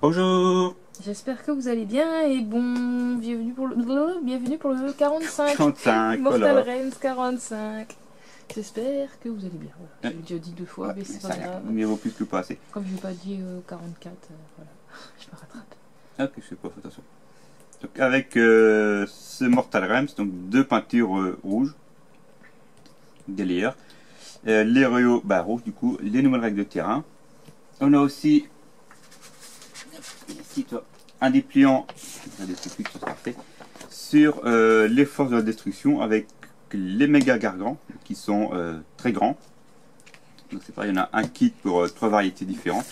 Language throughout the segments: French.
Bonjour. J'espère que vous allez bien et bon, bienvenue pour le 45. 45, Mortal voilà. Realms 45. J'espère que vous allez bien. Voilà. J'ai déjà dit 2 fois, Ouais, mais c'est ça pas a l'air grave. mieux vaut plus que pas assez. Comme je n'ai pas dit 44, voilà, je me rattrape. Ok, je sais pas, attention. Donc avec ce Mortal Realms, donc 2 peintures rouges, des layers, les rayos rouges du coup, les nouvelles règles de terrain. On a aussi ici, toi, un dépliant sur les forces de la destruction avec les méga gargants qui sont très grands. Donc c'est pareil, il y en a un kit pour 3 variétés différentes.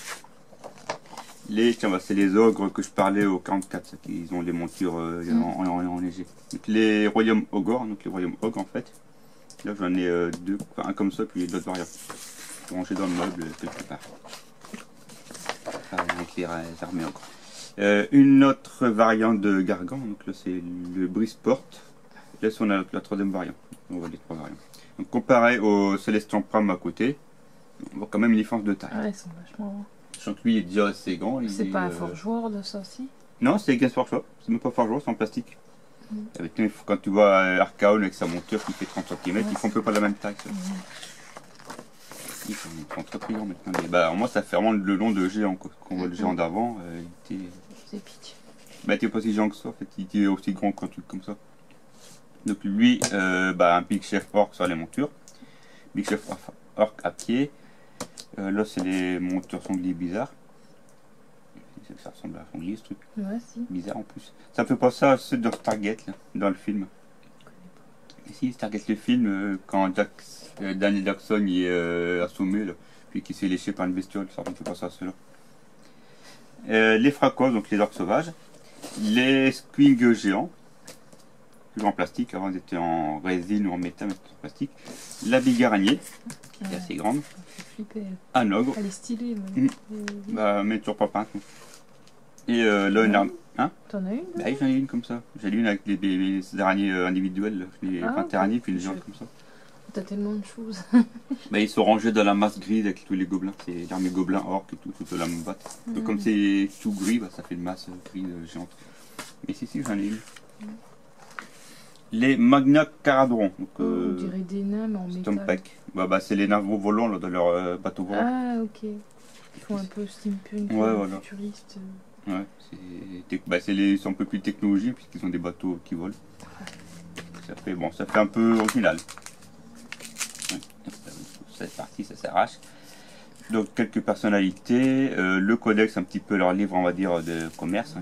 Tiens, c'est les ogres que je parlais au 44, ils ont les montures en léger. Donc les royaumes ogres, donc les royaumes ogres en fait. Là j'en ai 2, enfin, un comme ça, puis d'autres variantes. Rangés dans le meuble quelque part. Avec les armées ogres. Une autre variante de gargant, donc là c'est le Brisport. Là on a la 3e variante. On voit les 3 variantes. Donc comparé au Célestian Pram à côté, on voit quand même une différence de taille. Ouais, ils sont vachement. Sachant que lui il est déjà assez grand. C'est pas un forgeoir de ça aussi? Non, c'est Games Workshop. C'est même pas forgeron, c'est en plastique. Avec, quand tu vois Archaon avec sa monture qui fait 30 cm, ils font un peu pas la même taille. Ils sont très très grands maintenant. Mais, moi ça fait vraiment le long de géant. Quand on voit le géant d'avant, il était. C'est pitch. Il était pas si géant que ça, en fait, il était aussi grand qu'un truc comme ça. Donc lui, un Big Chef Orc sur les montures. Big Chef Orc à pied. Là c'est les montures sangliers bizarres. Ça ressemble à un sanglier ce truc. Ouais, si. Bizarre en plus. Ça me fait penser à ceux de Stargate là, dans le film. Et si Stargate le film, quand Daniel Jackson il est assommé là, puis qu'il se fait lécher par une bestiole, ça me fait penser à ceux-là. Les fracos, donc les orques sauvages. Les squings géants. Toujours en plastique, avant ils étaient en résine ou en métal, mais en plastique. La big araignée, qui est assez grande. Flipper. Un ogre. Elle est stylée, Mais toujours pas peinte. Et là, une arme. Hein? T'en as une? Oui, j'en ai une comme ça. J'ai une avec les araignées individuelles, les araignées, puis les géantes comme ça. T'as tellement de choses. Ils sont rangés dans la masse grise avec tous les gobelins. C'est l'armée gobelin, orc et tout la même batte. Donc, comme c'est tout gris, ça fait une masse grise géante. Mais si, j'en ai une. Les Magna Caradron. On dirait des nains, mais en métal. C'est les navires volants là, dans leur bateau volant. Ah, ok. Ils font un peu steampunk, futuriste. Ouais, ils sont un peu plus technologiques puisqu'ils ont des bateaux qui volent. Ça fait un peu original. Cette partie, ça s'arrache. Donc quelques personnalités, le codex, un petit peu leur livre, on va dire, de commerce,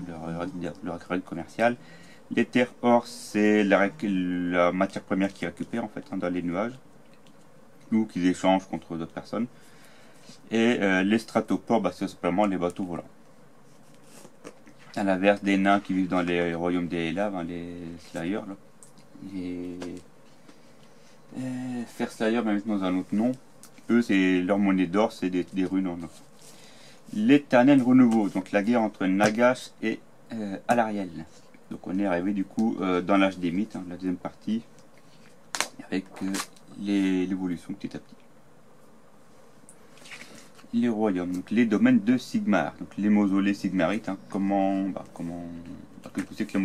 leur règle commerciale. Les terres or, c'est la matière première qu'ils récupèrent en fait dans les nuages, ou qu'ils échangent contre d'autres personnes. Et les stratopores, c'est simplement les bateaux volants. À l'inverse des nains qui vivent dans les royaumes des laves, les Slayers, là. Les Fair Slayers, mais maintenant dans un autre nom. Eux, c'est leur monnaie d'or, c'est des runes en or. L'éternel renouveau, donc la guerre entre Nagash et Alariel. Donc on est arrivé du coup dans l'âge des mythes, la deuxième partie, avec l'évolution petit à petit. Les royaumes, donc les domaines de Sigmar, donc les mausolées sigmarites, qu'est-ce que c'est que les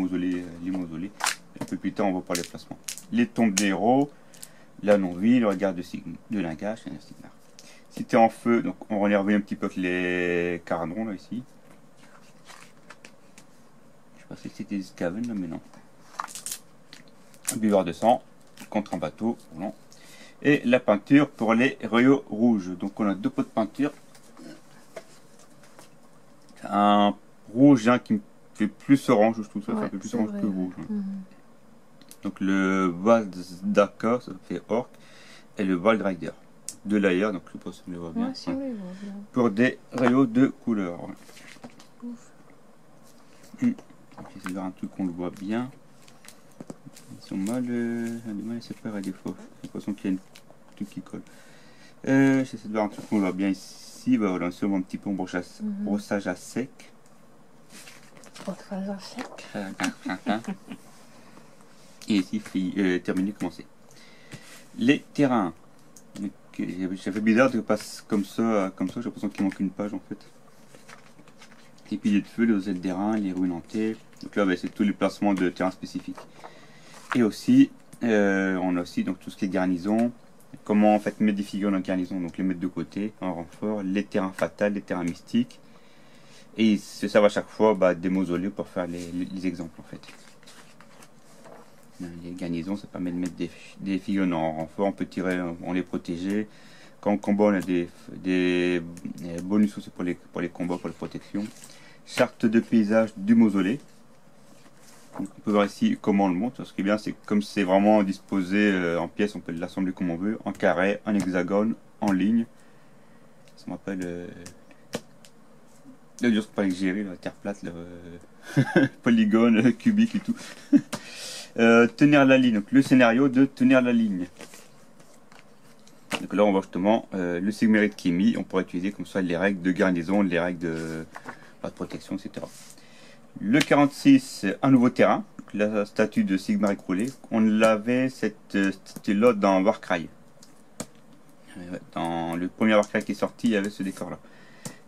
mausolées, un peu plus tard on va parler des placements. Les tombes des héros, la non-vie, le regard de Nagash et Sigmar. Cité en feu, donc on est revenu un petit peu avec les Caradrons là ici. Je pensais que c'était des Skaven là, mais non. Un buveur de sang contre un bateau roulant. Et la peinture pour les rayons rouges. Donc on a 2 pots de peinture. Un rouge qui me fait plus orange, je trouve ça, fait un peu plus orange que rouge. Donc le Valdaka, ça fait orc, et le Valdrider. 2 layers, donc je sais pas si on les voit bien. Si on les voit bien. Pour des rayons de couleur. J'essaie de voir un truc qu'on le voit bien. Ils sont mal, à séparer des fois. J'ai l'impression qu'il y a un truc qui colle. J'essaie de voir un truc qu'on voit bien ici. Voilà, on voit un petit peu en brossage à sec. Brossage à sec. Et ici, terminé, commencé. Les terrains. J'avais bizarre de passer comme ça, j'ai l'impression qu'il manque une page en fait. les piliers de feu, les osettes d'airain, les rues nantées. Donc là, c'est tous les placements de terrain spécifiques. Et aussi, on a aussi donc tout ce qui est garnison. Comment en fait mettre des figures dans la garnison, donc les mettre de côté en renfort, les terrains fatals, les terrains mystiques. Et ils se servent à chaque fois des mausolées pour faire les exemples en fait. Les garnisons, ça permet de mettre des figures en renfort, on peut tirer, on les protéger. Quand on combat, on a des bonus aussi pour les combats, pour la protection. Charte de paysage du mausolée. Donc on peut voir ici comment on le monte. Ce qui est bien, c'est que comme c'est vraiment disposé en pièces, on peut l'assembler comme on veut, en carré, en hexagone, en ligne. Ça me rappelle dur pas gérer la terre plate, polygone, cubique et tout. Tenir la ligne, donc le scénario de tenir la ligne. Donc là on voit justement le Sigmarite qui est mis, on pourrait utiliser comme ça les règles de garnison, les règles de protection, etc. Le 46, un nouveau terrain, donc la statue de Sigmarite roulée. On l'avait cette statue-là dans Warcry. Dans le premier Warcry qui est sorti, il y avait ce décor-là.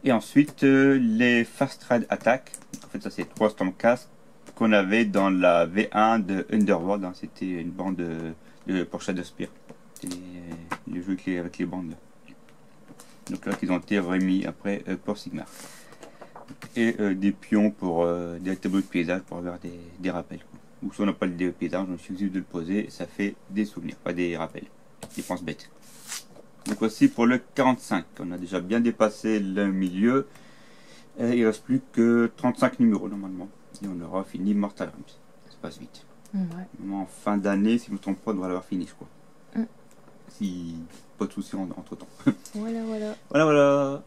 Et ensuite, les Fast Ride Attack. En fait, ça c'est 3 Stormcast qu'on avait dans la V1 de Underworld. Hein. C'était une bande pour Shadowspear. C'était les jeux avec les bandes. Là. Donc là, ils ont été remis après pour Sigmar. Et des pions pour des tableaux de paysage pour avoir des rappels. Quoi. Ou si on n'a pas de paysage, il suffit de le poser, ça fait des souvenirs, pas des rappels. Des penses bêtes. Donc voici pour le 45. On a déjà bien dépassé le milieu. Il ne reste plus que 35 numéros normalement. Et on aura fini Mortal Realms. Ça passe vite. Ouais. En fin d'année, si je ne me trompe pas, on devrait l'avoir fini, je crois. Si pas de soucis entre temps. Voilà.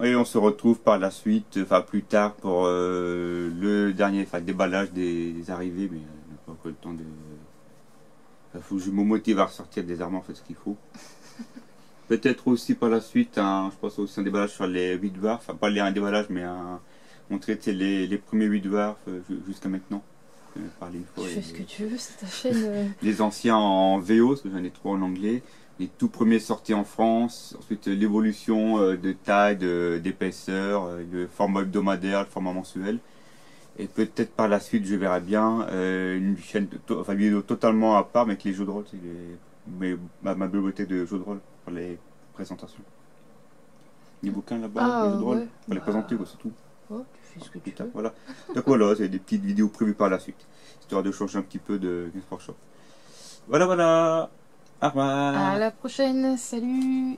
Et on se retrouve par la suite, plus tard pour le dernier, déballage des arrivées, mais on n'a pas encore le temps de. Faut que je me motive à ressortir des armes, en fait, ce qu'il faut. Peut-être aussi par la suite, je pense aussi un déballage sur les 8 dwarfs, pas un déballage, mais montrer les premiers 8 dwarfs jusqu'à maintenant. Tu fais ce que tu veux, c'est ta chaîne. Les anciens en VO, parce que j'en ai 3 en anglais. Les tout premiers sortis en France, ensuite l'évolution de taille, d'épaisseur, le format hebdomadaire, le format mensuel. Et peut-être par la suite, je verrai bien une chaîne, une vidéo totalement à part, mais avec les jeux de rôle, ma bibliothèque de jeux de rôle pour les présentations. Les bouquins là-bas, les jeux de rôle, pour les présenter, surtout. Oh, tu fais ce que tu veux. Voilà. Donc voilà, c'est des petites vidéos prévues par la suite, histoire de changer un petit peu de Games Workshop. Voilà. Au revoir. À la prochaine, salut.